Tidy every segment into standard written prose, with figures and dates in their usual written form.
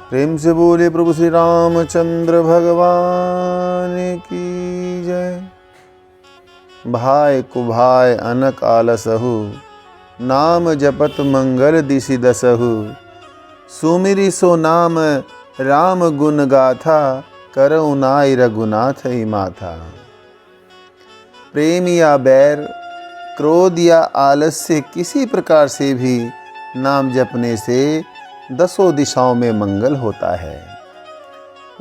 प्रेम से बोले प्रभु श्री रामचंद्र भगवान की जय। भाई कुभाय अनक आलसहु, नाम जपत मंगल दिशि दसहु। सुमिरि सो नाम राम गुण गाथा, करौ नाय रघुनाथ ही माथा। प्रेम या बैर, क्रोध या आलस्य किसी प्रकार से भी नाम जपने से दसों दिशाओं में मंगल होता है।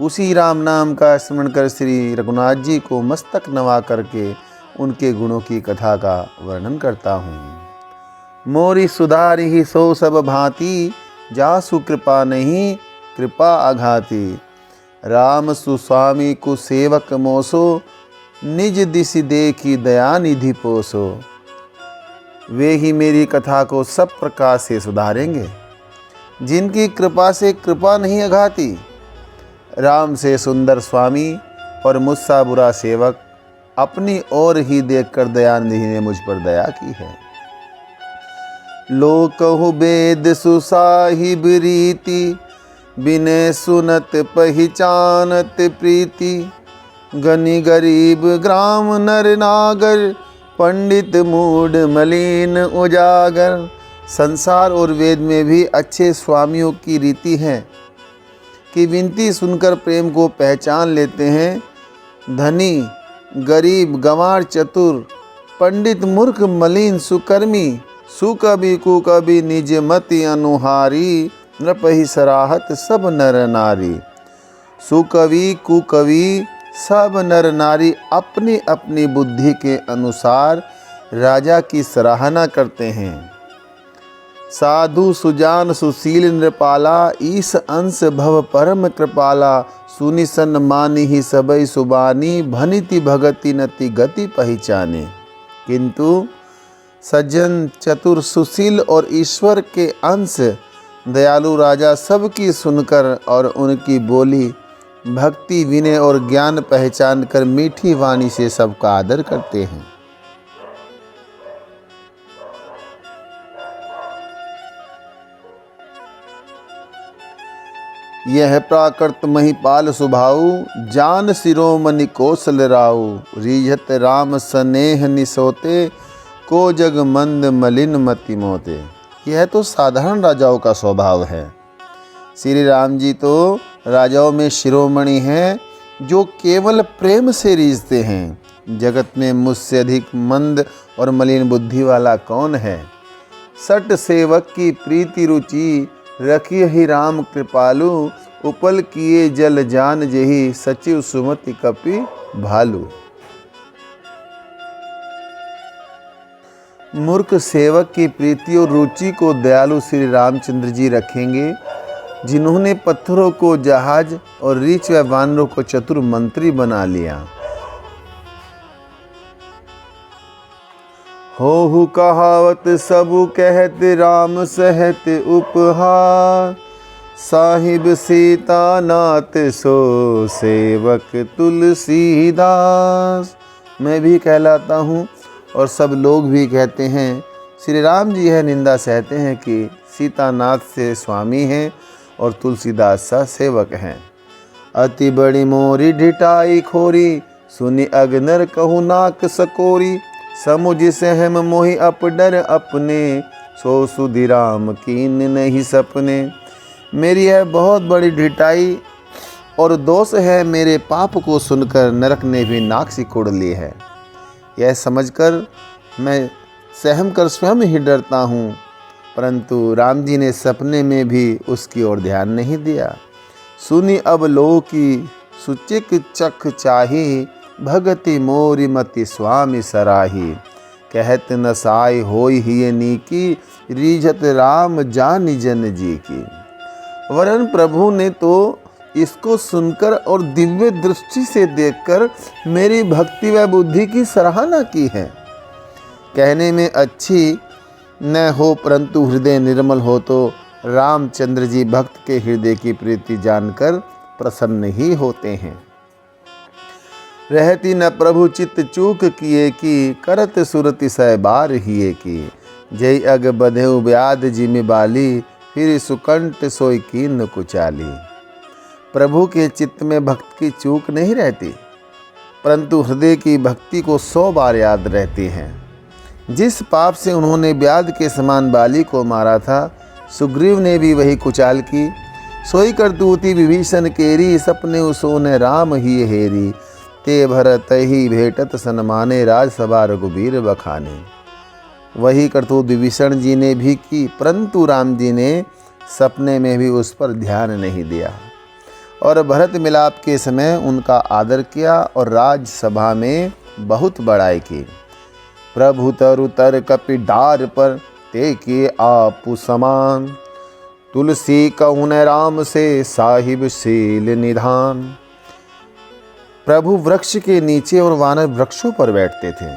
उसी राम नाम का स्मरण कर श्री रघुनाथ जी को मस्तक नवा करके उनके गुणों की कथा का वर्णन करता हूँ। मोरी सुधारी ही सो सब भांति, जासु कृपा नहीं कृपा आघाती। राम सुस्वामी को सेवक मोसो, निज दिशि देखी दया निधि पोसो। वे ही मेरी कथा को सब प्रकार से सुधारेंगे, जिनकी कृपा से कृपा नहीं आघाती। राम से सुंदर स्वामी और मुझसा बुरा सेवक, अपनी ओर ही देखकर दयानिधि ने मुझ पर दया की है। लोक कहु वेद सुसाहिब रीति, बिने सुनत पहिचानत प्रीति। गनि गरीब ग्राम नर नागर, पंडित मूड मलिन उजागर। संसार और वेद में भी अच्छे स्वामियों की रीति है कि विनती सुनकर प्रेम को पहचान लेते हैं। धनी गरीब गंवार चतुर, पंडित मूर्ख मलिन सुकर्मी। सुकवि कुकवि निज मति अनुहारी, नृपहि सराहत सब नर नारी। सुकवि कुकवि सब नर नारी अपनी अपनी बुद्धि के अनुसार राजा की सराहना करते हैं। साधु सुजान सुशील नृपाला, ईस अंश भव परम कृपाला। सुनि सन मानी ही सबई सुबानी, भनिति भगति नति गति पहचाने। किंतु सज्जन चतुर सुशील और ईश्वर के अंश दयालु राजा सबकी सुनकर और उनकी बोली भक्ति विनय और ज्ञान पहचान कर मीठी वाणी से सबका आदर करते हैं। यह प्राकृत महिपाल सुभाऊ, जान शिरोमणि कौशल राऊ। रीझत राम स्नेह निसोते, को जग मंद मलिन मति मोते। यह तो साधारण राजाओं का स्वभाव है। श्री राम जी तो राजाओं में शिरोमणि हैं, जो केवल प्रेम से रीझते हैं। जगत में मुझसे अधिक मंद और मलिन बुद्धि वाला कौन है। सट सेवक की प्रीति रुचि, रखिए ही राम कृपालु। उपल किए जल जान जेहि, सचिव सुमति कपि भालू। मूर्ख सेवक की प्रीति और रुचि को दयालु श्री रामचंद्र जी रखेंगे, जिन्होंने पत्थरों को जहाज और रीछ व वानरों को चतुर मंत्री बना लिया। होहु कहावत सबु कहत, राम सहत उपहार। साहिब सीता नाथ सो, सेवक तुलसीदास। मैं भी कहलाता हूँ और सब लोग भी कहते हैं, श्री राम जी यह निंदा सहते हैं कि सीतानाथ से स्वामी हैं और तुलसीदास सा सेवक हैं। अति बड़ी मोरी ढिठाई खोरी, सुनि अगनर कहु नाक सकोरी। समुझ सहम मोहि अपडर अपने, सो सुधि राम कीन नहीं सपने। मेरी यह बहुत बड़ी ढिठाई और दोष है, मेरे पाप को सुनकर नरक ने भी नाक सिकोड़ ली है। यह समझकर मैं सहम कर स्वयं ही डरता हूँ, परंतु राम जी ने सपने में भी उसकी ओर ध्यान नहीं दिया। सुनी अब लो की सुचिक चख चाही, भगति मोरी मति स्वामी सराही। कहत न साई होई ही नीकी, रीझत राम जानि जन जी की। वरन प्रभु ने तो इसको सुनकर और दिव्य दृष्टि से देखकर मेरी भक्ति व बुद्धि की सराहना की है। कहने में अच्छी न हो, परंतु हृदय निर्मल हो तो रामचंद्र जी भक्त के हृदय की प्रीति जानकर प्रसन्न ही होते हैं। रहती न प्रभु चित्त चूक किए की, करत सुरति सहबार हिए की। जय अग बधेउ ब्याध जिमि बाली, फिर सुकंठ सोई कीन कुचाली। प्रभु के चित्त में भक्त की चूक नहीं रहती, परंतु हृदय की भक्ति को 100 बार याद रहती हैं। जिस पाप से उन्होंने व्याध के समान बाली को मारा था, सुग्रीव ने भी वही कुचाल की। सोई करतूती विभीषण केरी, सपने उसोने राम ही हेरी। ते भरत ही भेटत सन्माने, राजसभा रघुबीर बखाने। वही करतूत विभीषण जी ने भी की, परंतु राम जी ने सपने में भी उस पर ध्यान नहीं दिया और भरत मिलाप के समय उनका आदर किया और राजसभा में बहुत बड़ाई की। प्रभु तरु तर कपि डार पर, ते किए आपु समान। तुलसी कहुन राम से, साहिब शील निधान। प्रभु वृक्ष के नीचे और वानर वृक्षों पर बैठते थे,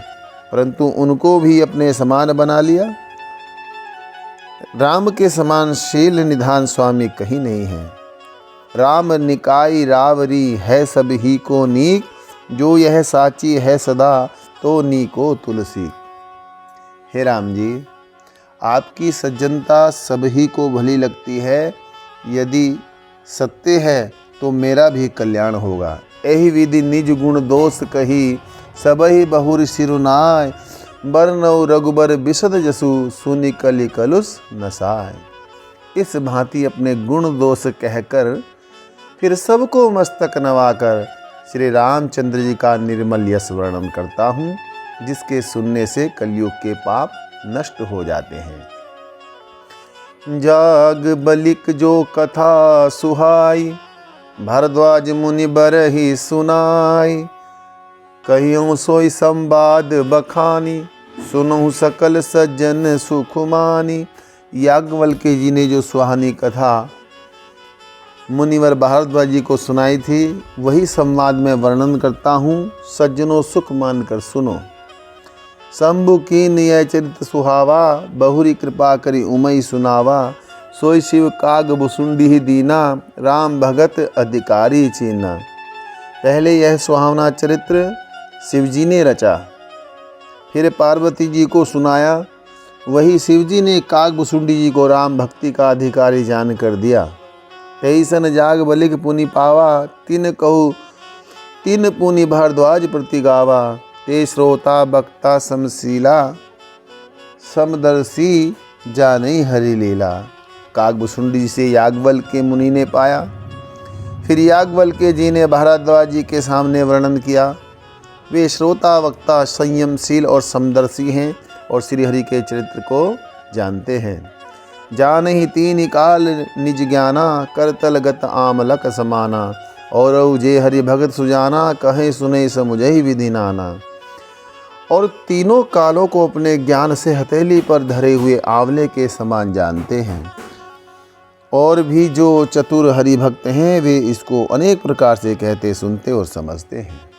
परंतु उनको भी अपने समान बना लिया। राम के समान शील निधान स्वामी कहीं नहीं है। राम निकाई रावरी, है सब ही को नीक। जो यह साची है सदा, तो नीको तुलसी। हे राम जी, आपकी सज्जनता सभी को भली लगती है। यदि सत्य है तो मेरा भी कल्याण होगा। एहि विधि निज गुण दोष कही, सबहि बहुर सिरुनाय। बरनौ रघुबर बिशद जसु, सुनि कलि कलुष नसाय। इस भांति अपने गुण दोष कहकर फिर सबको मस्तक नवाकर श्री रामचंद्र जी का निर्मल यश वर्णन करता हूँ, जिसके सुनने से कलयुग के पाप नष्ट हो जाते हैं। जाग बलिक जो कथा सुहाई, भारद्वाज मुनि बरहि सुनाई। कहियों सोई संवाद बखानी, सुनहु सकल सज्जन सुखमानी। याज्ञवल्क्य जी ने जो सुहानी कथा मुनिवर भारद्वाज जी को सुनाई थी, वही संवाद में वर्णन करता हूँ। सज्जनों सुख मानकर सुनो। शंभु कीन यह चरित सुहावा, बहुरी कृपा करी उमई सुनावा। सोई शिव काग भुसुंडी ही दीना, राम भगत अधिकारी चीना। पहले यह सुहावना चरित्र शिवजी ने रचा, फिर पार्वती जी को सुनाया। वही शिवजी ने काग भुसुंडी जी को राम भक्ति का अधिकारी जान कर दिया। तैसन जाग बलिक पुनि पावा, तिन कहु तिन पुनि भारद्वाज प्रति गावा। ते श्रोता बक्ता समशीला, समदर्शी जाने हरि लीला। कागभुसुंडी से याज्ञवल्क्य मुनि ने पाया। फिर याज्ञवल्क्य जी ने भारद्वाज जी के सामने वर्णन किया। वे श्रोता वक्ता संयमशील और समदर्शी हैं और श्री हरि के चरित्र को जानते हैं। जान ही तीन काल निज ज्ञाना, करतल गत आमलक समाना। और जे हरि भगत सुजाना, कहे सुने समुझहि विधि नाना। और तीनों कालों को अपने ज्ञान से हथेली पर धरे हुए आंवले के समान जानते हैं। और भी जो चतुर हरि भक्त हैं, वे इसको अनेक प्रकार से कहते, सुनते और समझते हैं।